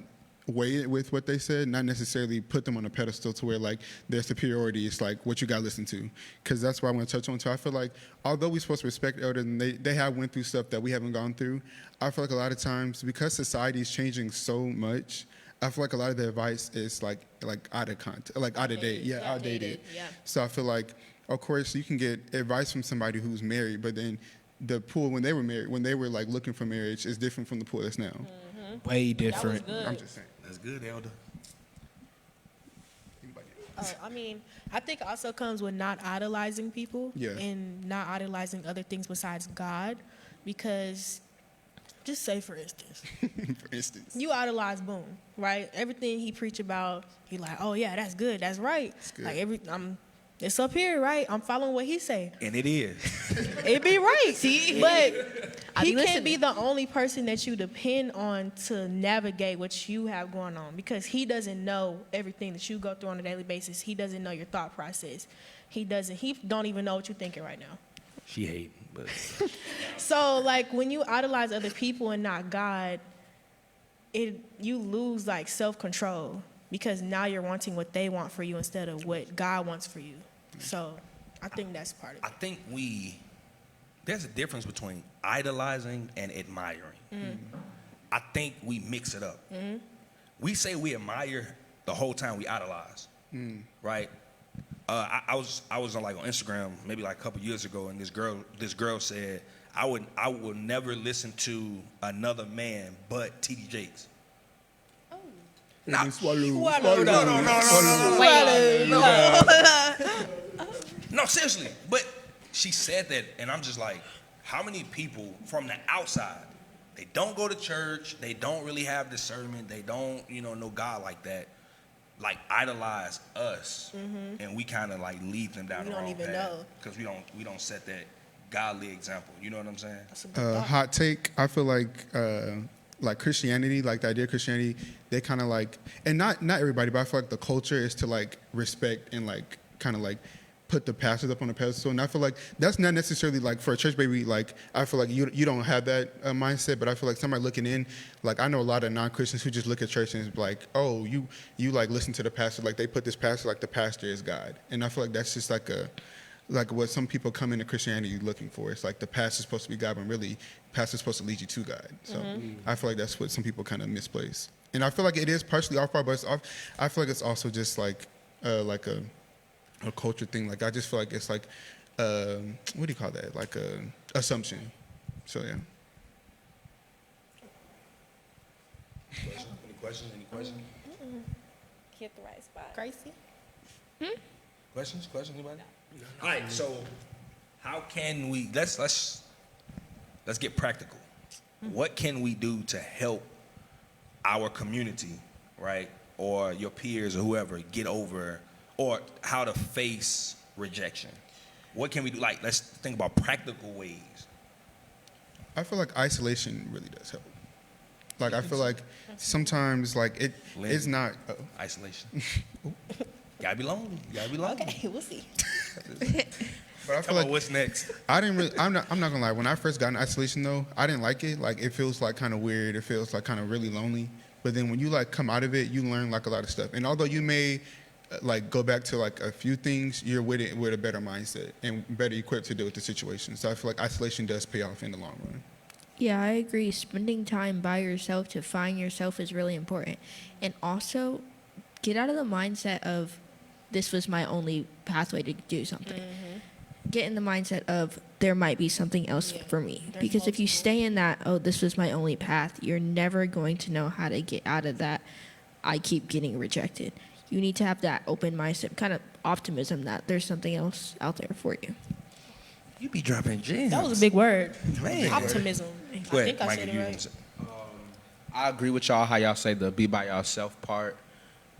weigh it with what they said, not necessarily put them on a pedestal to where like their superiority is like what you got to listen to, because that's what I want to touch on too. I feel like although we're supposed to respect elders and they have went through stuff that we haven't gone through, I feel like a lot of times because society is changing so much, I feel like a lot of the advice is like out of context, like out of date, outdated. Yeah. So I feel like, of course, you can get advice from somebody who's married, but then the pool when they were married, when they were like looking for marriage, is different from the pool that's now. Way different. I'm just saying. That's good, elder. I mean, I think it also comes with not idolizing people Yeah. and not idolizing other things besides God, because just say for instance, For instance. you idolize Boone, right? Everything he preach about, he like, oh yeah, that's good, that's right. good. Like it's up here, right? I'm following what he say. And it is. It be right. See, but I he be can't be listening. the only person that you depend on to navigate what you have going on, because he doesn't know everything that you go through on a daily basis. He doesn't know your thought process. He don't even know what you're thinking right now. She hating, but So like when you idolize other people and not God, you lose like self-control, because now you're wanting what they want for you instead of what God wants for you. So I think that's part of I it. think there's a difference between idolizing and admiring. I think we mix it up. We say we admire the whole time we idolize, right? I was on like on Instagram maybe like a couple years ago, and this girl said I would never listen to another man but TD Jakes. No. No, seriously. But she said that, and I'm just like, how many people from the outside, they don't go to church, they don't really have discernment, they don't, know God like that, like idolize us, and we kind of like lead them down We the don't wrong even path know. because we don't set that godly example. You know what I'm saying? That's a good thought. Hot take. I feel like Christianity, like the idea of Christianity, they kind of like, and not everybody, but I feel like the culture is to like respect and like kind of like put the pastors up on a pedestal. And I feel like that's not necessarily like for a church baby. Like I feel like you don't have that mindset, but I feel like somebody looking in, like I know a lot of non-Christians who just look at church and is like, oh, you like listen to the pastor, like they put this pastor, like the pastor is God. And I feel like that's just like what some people come into Christianity looking for. It's like the pastor's supposed to be God, but really, the pastor's supposed to lead you to God. So I feel like that's what some people kind of misplace. And I feel like it is partially off part, but I feel like it's also just like a culture thing. Like I just feel like it's like, what do you call that? Like a assumption. So yeah. Any questions? Hit the right spot. Gracie? Questions? Anybody? All right. So, how can we? Let's get practical. What can we do to help our community, right, or your peers or whoever get over, or how to face rejection? What can we do? Like, let's think about practical ways. I feel like isolation really does help. Like, I feel like sometimes, like, it's not... Isolation. Gotta be lonely. Gotta be lonely. Okay, we'll see. But I feel Come like on, what's next? I'm not gonna lie. When I first got in isolation, though, I didn't like it. Like, it feels like kind of weird. It feels like kind of really lonely. But then when you like come out of it, you learn like a lot of stuff. And although you may like go back to like a few things, you're with it with a better mindset and better equipped to deal with the situation. So I feel like isolation does pay off in the long run. Yeah, I agree. Spending time by yourself to find yourself is really important. And also, get out of the mindset of this was my only pathway to do something. Get in the mindset of there might be something else for me. Because if you stay in that, oh, this was my only path, you're never going to know how to get out of that. I keep getting rejected. You need to have that open mindset, kind of optimism that there's something else out there for you. You be dropping gems. That was a big word. Man. Optimism. Go I ahead, think I Micah, said it you right. gonna say- I agree with y'all how y'all say the be by yourself part,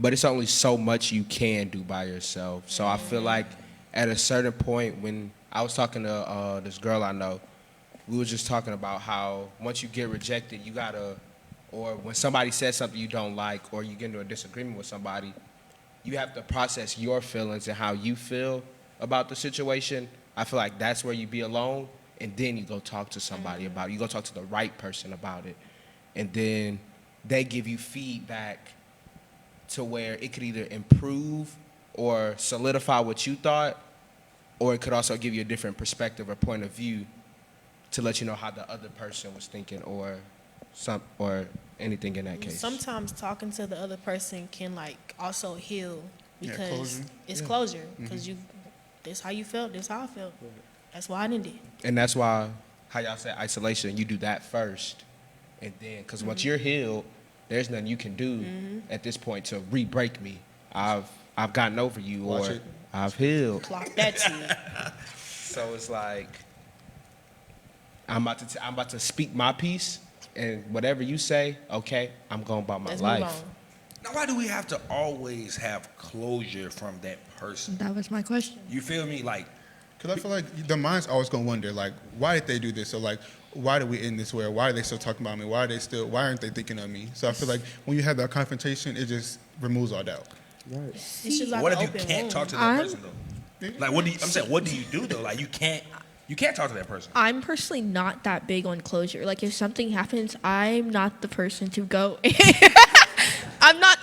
but it's only so much you can do by yourself. So I feel like at a certain point, when I was talking to this girl I know, we were just talking about how once you get rejected, you gotta, or when somebody says something you don't like, or you get into a disagreement with somebody, you have to process your feelings and how you feel about the situation. I feel like that's where you be alone, and then you go talk to somebody about it. You go talk to the right person about it. And then they give you feedback to where it could either improve or solidify what you thought, or it could also give you a different perspective or point of view to let you know how the other person was thinking or anything in that case. Sometimes talking to the other person can like also heal because closure. it's closure. Because this how you felt, this how I felt. That's why I didn't do. And that's why, how y'all say isolation, you do that first. And then, because once you're healed, there's nothing you can do at this point to re-break me. I've gotten over you, Watch or it. I've healed. Clock that to you. So it's like I'm about to speak my piece, and whatever you say, okay, I'm going about my Let's life. move on. Now, why do we have to always have closure from that person? That was my question. You feel me? Like, Because I feel like the mind's always going to wonder, like, why did they do this? Or, like, why did we end this way? Or why are they still talking about me? Why aren't they thinking of me? So I feel like when you have that confrontation, it just removes all doubt. It's just like what an if you open can't wound. talk to that person though? Like, what do you do though? Like, you can't talk to that person. I'm personally not that big on closure. Like, if something happens, I'm not the person to go. I'm not.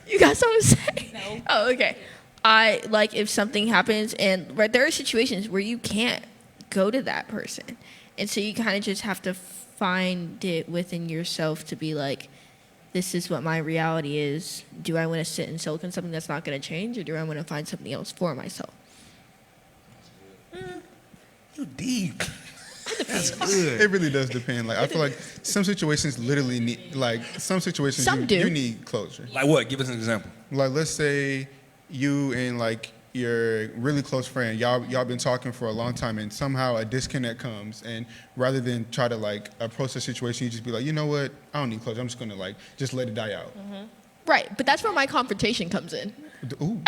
You got something to say? No. Oh, okay. I like if something happens, and there are situations where you can't go to that person, and so you kind of just have to find it within yourself to be like, this is what my reality is. Do I want to sit and soak in something that's not going to change, or do I want to find something else for myself? You deep. That's good. It really does depend. Like, I feel like some situations literally need, like, some situations Some do. you need closure. Like what? Give us an example. Like, let's say you and, like, your really close friend, y'all been talking for a long time, and somehow a disconnect comes, and rather than try to, like, approach the situation, you just be like, you know what? I don't need closure. I'm just going to, like, just let it die out. Right, but that's where my confrontation comes in. Ooh.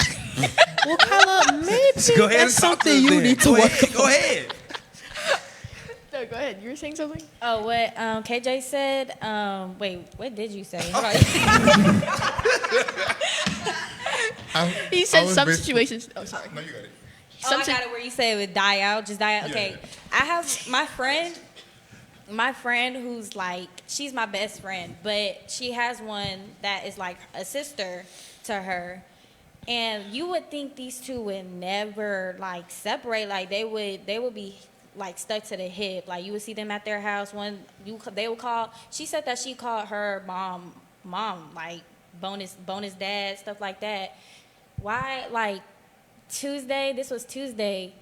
Well, Kyla, maybe Go ahead that's and talk something us you then. need to Go work ahead. Go ahead. No, go ahead. You were saying something? Oh, what KJ said. Wait, what did you say? He I said was some basically- situations. Oh, sorry. No, you got it. Oh, I got it where you say it would die out, just die out. Okay. Yeah. I have my friend who's like, she's my best friend, but she has one that is like a sister to her. And you would think these two would never like separate. Like they would be like stuck to the hip. Like you would see them at their house. They would call. She said that she called her mom, like bonus dad, stuff like that. Why, like Tuesday? This was Tuesday,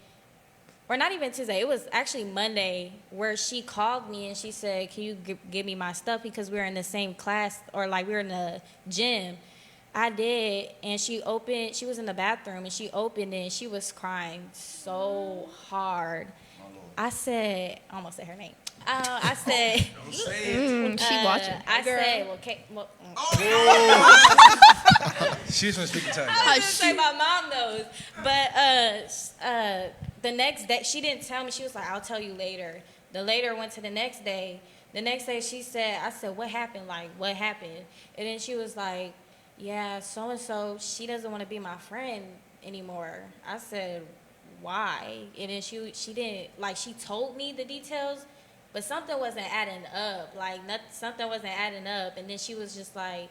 or not even Tuesday. It was actually Monday, where she called me and she said, "Can you give me my stuff?" Because we were in the same class, or like we were in the gym. I did, and she was in the bathroom, and she opened it, and she was crying so hard. I almost said her name. I said, She watching. I said, well, She's gonna speak in tongues. I was gonna say my mom knows, but the next day she didn't tell me. She was like, "I'll tell you later." The later went to the next day. The next day she said, "I said, what happened? Like, what happened?" And then she was like, "Yeah, so and so, she doesn't want to be my friend anymore." I said, "Why?" And then she didn't, like, she told me the details, but something wasn't adding up. Like, something wasn't adding up. And then she was just like,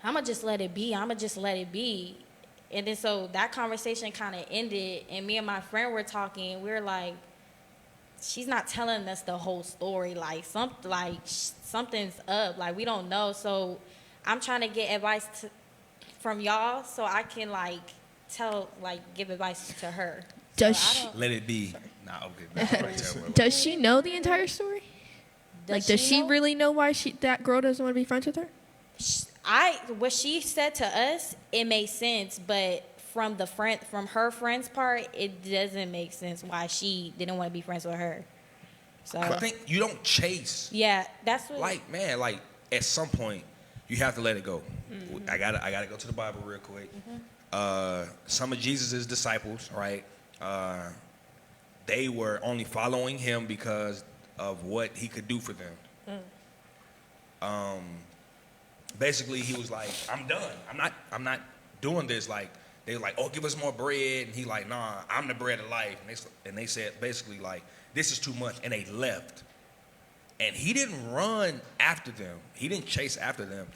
"I'ma just let it be. I'ma just let it be." And then so that conversation kind of ended, and me and my friend were talking. We were like, she's not telling us the whole story. Like, something's up. Like, we don't know. So I'm trying to get advice from y'all so I can, like, give advice to her. Does So I she, don't- Let it be. Nah, okay. does she know the entire story? Does she know? really know why that girl doesn't want to be friends with her? What she said to us, it made sense, but from her friend's part, it doesn't make sense why she didn't want to be friends with her. So I think you don't chase. yeah, that's what. Like, man, like at some point you have to let it go. I gotta go to the Bible real quick. Some of Jesus' disciples, right? They were only following him because of what he could do for them. Basically, he was like, "I'm done. I'm not doing this." Like, they were like, "Oh, give us more bread," and he like, "Nah, I'm the bread of life." And they said basically like, "This is too much," and they left. And he didn't run after them. He didn't chase after them.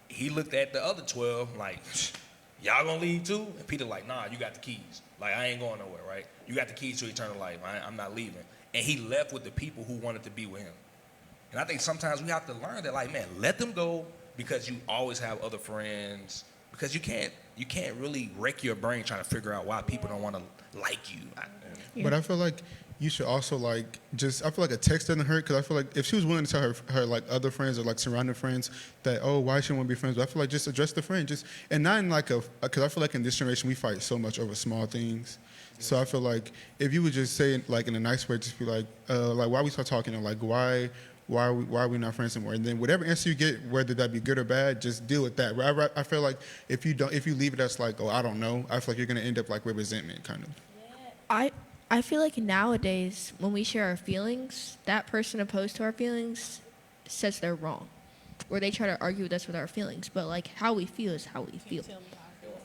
He looked at the other 12 like, "Y'all gonna leave too?" And Peter like, "Nah, you got the keys. Like, I ain't going nowhere, right? You got the keys to eternal life. I'm not leaving." And he left with the people who wanted to be with him. And I think sometimes we have to learn that, like, man, let them go, because you always have other friends. Because you can't really wreck your brain trying to figure out why people don't want to like you. But I feel like you should also I feel like a text doesn't hurt, because I feel like if she was willing to tell her like other friends or like surrounding friends that, oh, why she want to be friends, but I feel like just address the friend, and not in like because I feel like in this generation we fight so much over small things. So I feel like if you would just say it like in a nice way, just be like why we start talking, or like why are we not friends anymore? And then whatever answer you get, whether that be good or bad, just deal with that. I feel like if you leave it as like, oh, I don't know, I feel like you're gonna end up like with resentment, kind of. I feel like nowadays when we share our feelings, that person opposed to our feelings says they're wrong, or they try to argue with us with our feelings. But like how we feel is how we feel.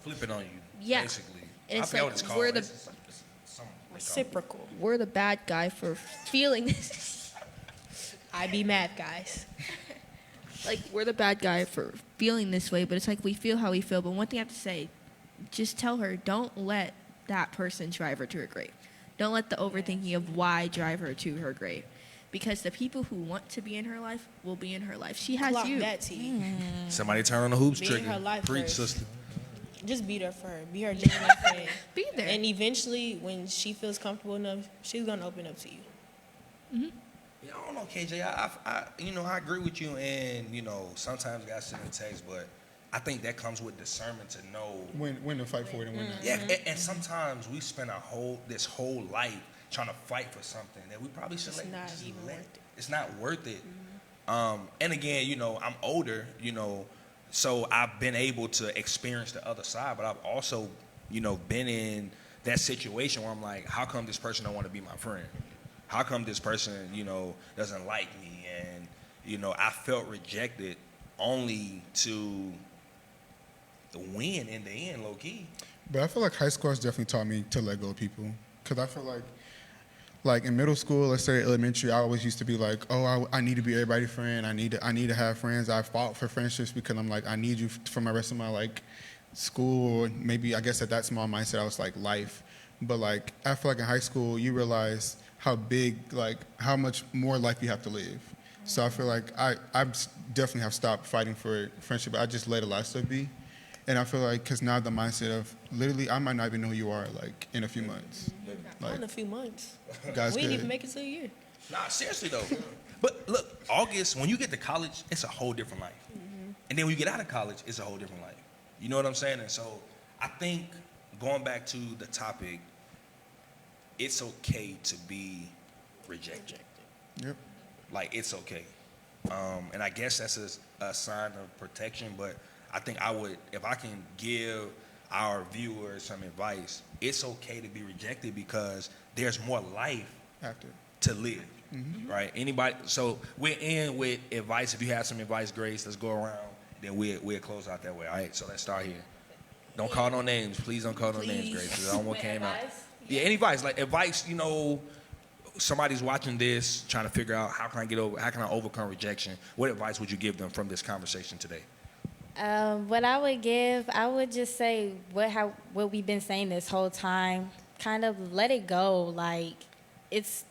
Flip it on you, Yeah. basically. And I it's forgot like what it's called. we're the It's something they call it. Reciprocal. we're the bad guy for feeling this. I be mad, guys. Like we're the bad guy for feeling this way, but it's like we feel how we feel. But one thing I have to say, just tell her, don't let that person drive her to her grave. Don't let the overthinking of why drive her to her grave. Because the people who want to be in her life will be in her life. She has Clock you. that T. Somebody turn on the hoops Be in trigger. her life Preach, first. sister. Just be there for her. Be her genuine friend. Be there. And eventually, when she feels comfortable enough, she's gonna open up to you. Yeah, I don't know, KJ. I agree with you, and sometimes guys send a text, but I think that comes with discernment to know When to fight for it and when not. Yeah, and sometimes we spend this whole life trying to fight for something that we probably should It's not just even let. worth it. It's not worth it. And again, I'm older, so I've been able to experience the other side, but I've also, been in that situation where I'm like, how come this person don't want to be my friend? How come this person, doesn't like me? And, I felt rejected only to win in the end, low key. But I feel like high school has definitely taught me to let go of people. Because I feel like in middle school, let's say elementary, I always used to be like, oh, I need to be everybody's friend. I need to have friends. I fought for friendships because I'm like, I need you for my rest of my like school. Or maybe I guess at that small mindset, I was like life. But like I feel like in high school, you realize how big, like how much more life you have to live. So I feel like I definitely have stopped fighting for friendship. I just let a lot of stuff be. And I feel like, because now the mindset of, literally, I might not even know who you are, like, in a few months. Not in a Like, few months. God's We didn't good. even make it to a year. Nah, seriously though. But look, August, when you get to college, it's a whole different life. And then when you get out of college, it's a whole different life. You know what I'm saying? And so I think, going back to the topic, it's okay to be rejected. Yep. Like, it's okay. And I guess that's a sign of protection, but I think if I can give our viewers some advice, it's okay to be rejected because there's more life After. to live, right? Anybody? So we're in with advice. If you have some advice, Grace, let's go around. Then we'll close out that way. All right. So let's start here. Don't call no names, please. Don't call no names, Grace. 'Cause I don't want came out. Yeah, any advice? Like advice, somebody's watching this, trying to figure out how can I overcome rejection. What advice would you give them from this conversation today? What I would give, I would just say what we've been saying this whole time. Kind of let it go. Like, it's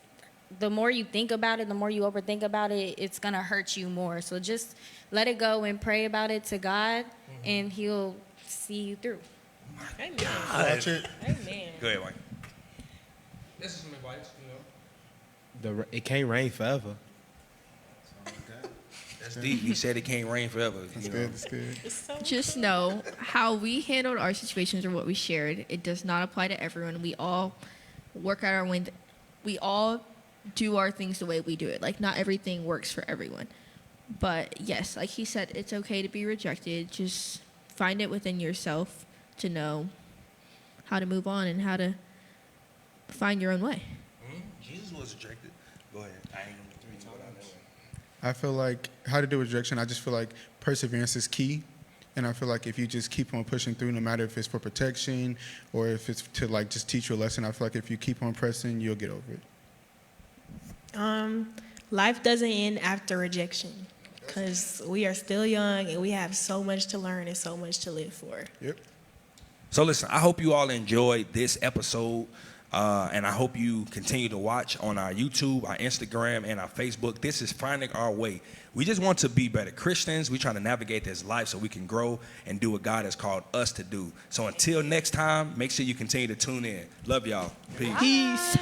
the more you think about it, the more you overthink about it, it's gonna hurt you more. So just let it go and pray about it to God, and He'll see you through. Amen. Watch it. Amen. Go ahead, Wayne. This is some advice, It can't rain forever. That's deep. He said it can't rain forever. That's good. That's good. It's so Just know how we handled our situations or what we shared. It does not apply to everyone. We all work out our way. We all do our things the way we do it. Like, not everything works for everyone. But yes, like he said, it's okay to be rejected. Just find it within yourself to know how to move on and how to find your own way. Jesus was rejected. Go ahead. I ain't gonna go down that way. I feel like how to do rejection. I just feel like perseverance is key, and I feel like if you just keep on pushing through, no matter if it's for protection or if it's to like just teach you a lesson, I feel like if you keep on pressing, you'll get over it. Life doesn't end after rejection because we are still young and we have so much to learn and so much to live for. Yep. So listen, I hope you all enjoyed this episode. And I hope you continue to watch on our YouTube, our Instagram, and our Facebook. This is Finding Our Way. We just want to be better Christians. We're trying to navigate this life so we can grow and do what God has called us to do. So until next time, make sure you continue to tune in. Love y'all. Peace. Peace.